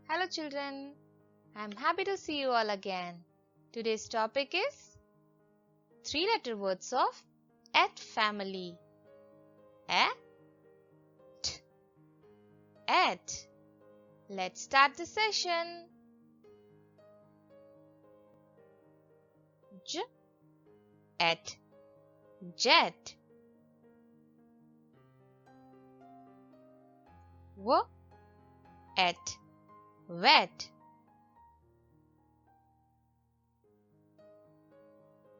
Hello children, I am happy to see you all again. Today's topic is 3-letter words of at family. At. Let's start the session. J at jet. W at wet.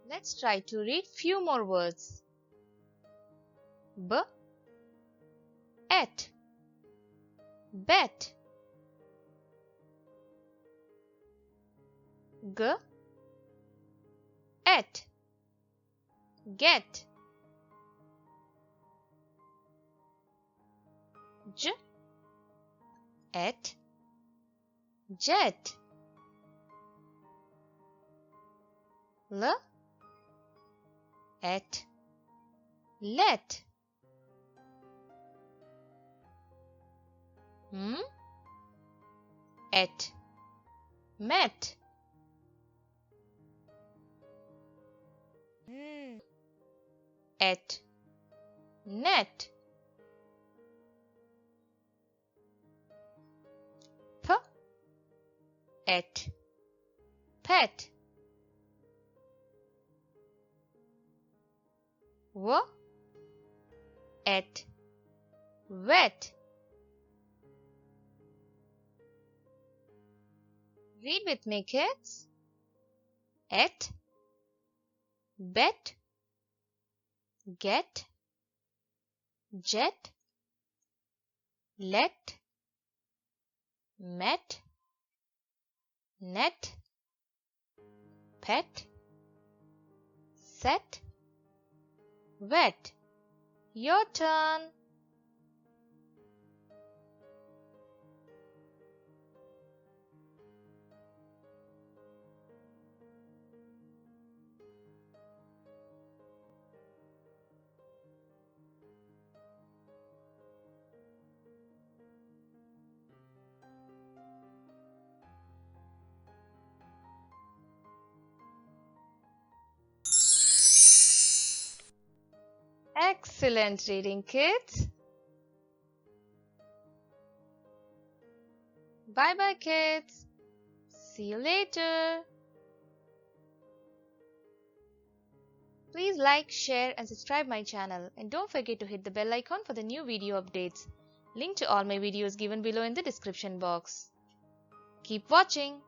Let's try to read few more words. B at bet. G at get. J at jet. L at let. M at met. N at net. P at pet. W at wet. Read with me, kids. At bet get jet let met net pet set wet. Your turn. Excellent reading, kids. Bye-bye, kids. See you later. Please like, share and subscribe my channel. And don't forget to hit the bell icon for the new video updates. Link to all my videos given below in the description box. Keep watching.